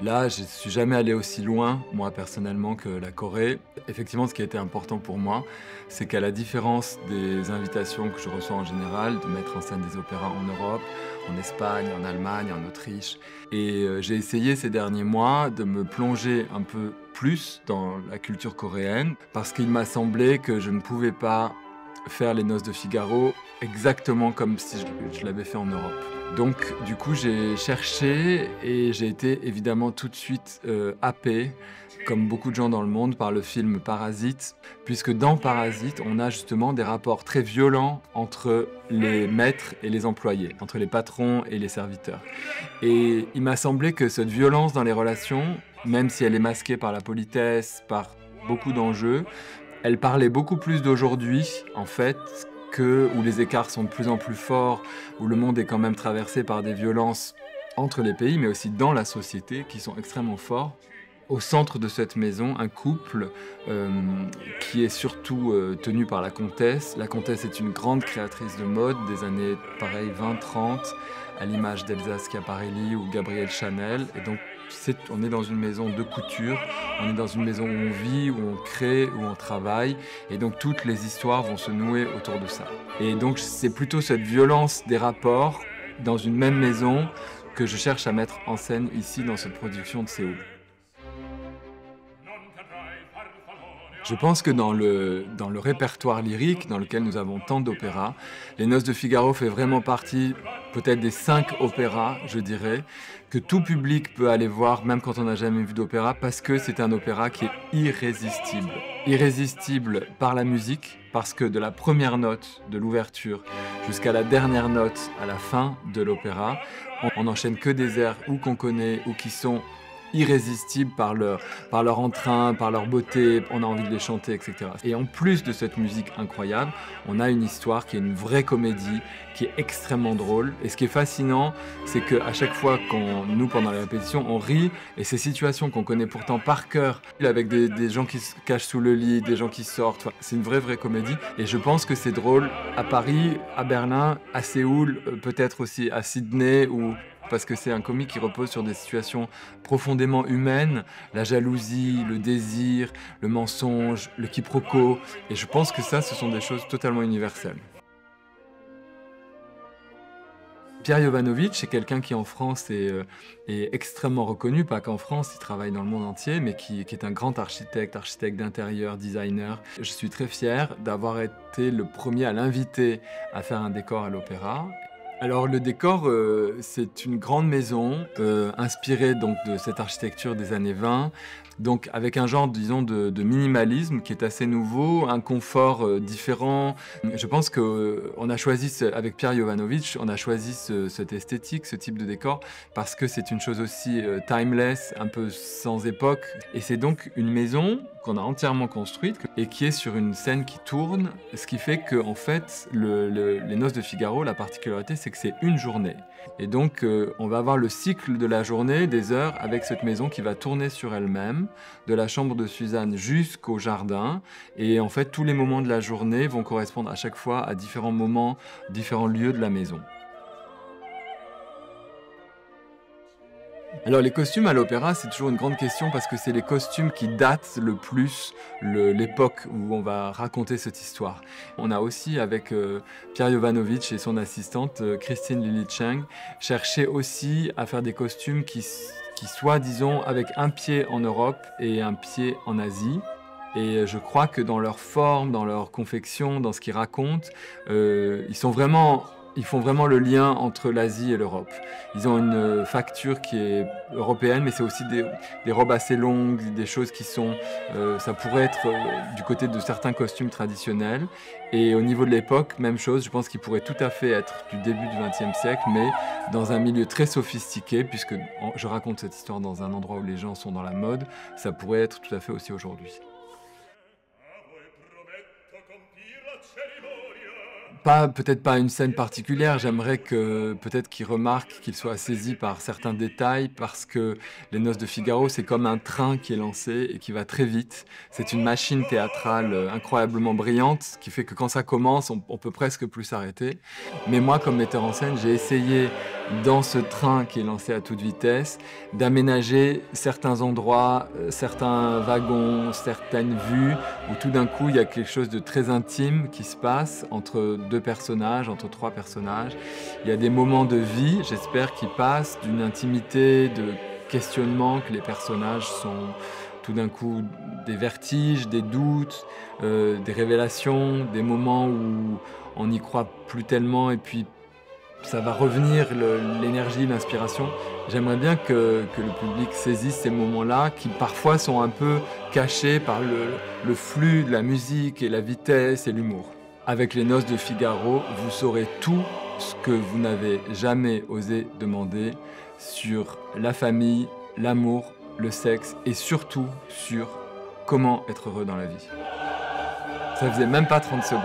Là, je ne suis jamais allé aussi loin, moi personnellement, que la Corée. Effectivement, ce qui a été important pour moi, c'est qu'à la différence des invitations que je reçois en général, de mettre en scène des opéras en Europe, en Espagne, en Allemagne, en Autriche, j'ai essayé ces derniers mois de me plonger un peu plus dans la culture coréenne, parce qu'il m'a semblé que je ne pouvais pas faire les Noces de Figaro exactement comme si je l'avais fait en Europe. Donc du coup j'ai cherché et j'ai été évidemment tout de suite happé, comme beaucoup de gens dans le monde, par le film Parasite, puisque dans Parasite on a justement des rapports très violents entre les maîtres et les employés, entre les patrons et les serviteurs. Et il m'a semblé que cette violence dans les relations, même si elle est masquée par la politesse, par beaucoup d'enjeux, elle parlait beaucoup plus d'aujourd'hui, en fait, où les écarts sont de plus en plus forts, où le monde est quand même traversé par des violences entre les pays, mais aussi dans la société, qui sont extrêmement forts. Au centre de cette maison, un couple qui est surtout tenu par la comtesse. La comtesse est une grande créatrice de mode des années, pareil, 20-30, à l'image d'Elsa Schiaparelli ou Gabrielle Chanel. Et donc, on est dans une maison de couture, on est dans une maison où on vit, où on crée, où on travaille. Et donc, toutes les histoires vont se nouer autour de ça. Et donc, c'est plutôt cette violence des rapports dans une même maison que je cherche à mettre en scène ici dans cette production de Séoul. Je pense que dans le répertoire lyrique dans lequel nous avons tant d'opéras, Les Noces de Figaro fait vraiment partie peut-être des 5 opéras, je dirais, que tout public peut aller voir, même quand on n'a jamais vu d'opéra, parce que c'est un opéra qui est irrésistible. Irrésistible par la musique, parce que de la première note de l'ouverture jusqu'à la dernière note à la fin de l'opéra, on n'enchaîne que des airs ou qu'on connaît ou qui sont irrésistibles par leur entrain, par leur beauté, on a envie de les chanter, etc. Et en plus de cette musique incroyable, on a une histoire qui est une vraie comédie, qui est extrêmement drôle. Et ce qui est fascinant, c'est qu'à chaque fois nous, pendant la répétition, on rit, et ces situations qu'on connaît pourtant par cœur, avec des gens qui se cachent sous le lit, des gens qui sortent, enfin, c'est une vraie comédie. Et je pense que c'est drôle à Paris, à Berlin, à Séoul, peut-être aussi à Sydney, parce que c'est un comique qui repose sur des situations profondément humaines, la jalousie, le désir, le mensonge, le quiproquo. Et je pense que ça, ce sont des choses totalement universelles. Pierre Jovanovic, c'est quelqu'un qui en France est extrêmement reconnu, pas qu'en France, il travaille dans le monde entier, mais qui est un grand architecte d'intérieur, designer. Je suis très fier d'avoir été le premier à l'inviter à faire un décor à l'opéra. Alors le décor, c'est une grande maison inspirée donc de cette architecture des années 20, donc avec un genre, disons, de minimalisme qui est assez nouveau, un confort différent. Je pense qu'on a choisi, avec Pierre Jovanovic, on a choisi cette esthétique, ce type de décor, parce que c'est une chose aussi timeless, un peu sans époque. Et c'est donc une maison qu'on a entièrement construite et qui est sur une scène qui tourne, ce qui fait que, en fait, les Noces de Figaro, la particularité, c'est que c'est une journée. Et donc, on va avoir le cycle de la journée, des heures, avec cette maison qui va tourner sur elle-même, de la chambre de Suzanne jusqu'au jardin. Et en fait, tous les moments de la journée vont correspondre à chaque fois à différents moments, différents lieux de la maison. Alors les costumes à l'opéra, c'est toujours une grande question parce que c'est les costumes qui datent le plus l'époque où on va raconter cette histoire. On a aussi, avec Pierre Jovanovic et son assistante Christine Lili Cheng, cherché aussi à faire des costumes qui soient, disons, avec un pied en Europe et un pied en Asie. Et je crois que dans leur forme, dans leur confection, dans ce qu'ils racontent, ils font vraiment le lien entre l'Asie et l'Europe. Ils ont une facture qui est européenne, mais c'est aussi des robes assez longues, des choses qui sont... ça pourrait être du côté de certains costumes traditionnels. Et au niveau de l'époque, même chose, je pense qu'il pourrait tout à fait être du début du XXe siècle, mais dans un milieu très sophistiqué, puisque je raconte cette histoire dans un endroit où les gens sont dans la mode, ça pourrait être tout à fait aussi aujourd'hui. Peut-être pas une scène particulière, j'aimerais que peut-être qu'il remarque, qu'il soit saisi par certains détails parce que Les Noces de Figaro, c'est comme un train qui est lancé et qui va très vite. C'est une machine théâtrale incroyablement brillante qui fait que quand ça commence, on peut presque plus s'arrêter. Mais moi, comme metteur en scène, j'ai essayé dans ce train qui est lancé à toute vitesse, d'aménager certains endroits, certains wagons, certaines vues, où tout d'un coup il y a quelque chose de très intime qui se passe entre deux personnages, entre trois personnages. Il y a des moments de vie, j'espère, qui passent d'une intimité, de questionnement, que les personnages sont tout d'un coup des vertiges, des doutes, des révélations, des moments où on n'y croit plus tellement et puis ça va revenir, l'énergie, l'inspiration. J'aimerais bien que le public saisisse ces moments-là, qui parfois sont un peu cachés par le flux de la musique et la vitesse et l'humour. Avec Les Noces de Figaro, vous saurez tout ce que vous n'avez jamais osé demander sur la famille, l'amour, le sexe et surtout sur comment être heureux dans la vie. Ça faisait même pas 30 secondes.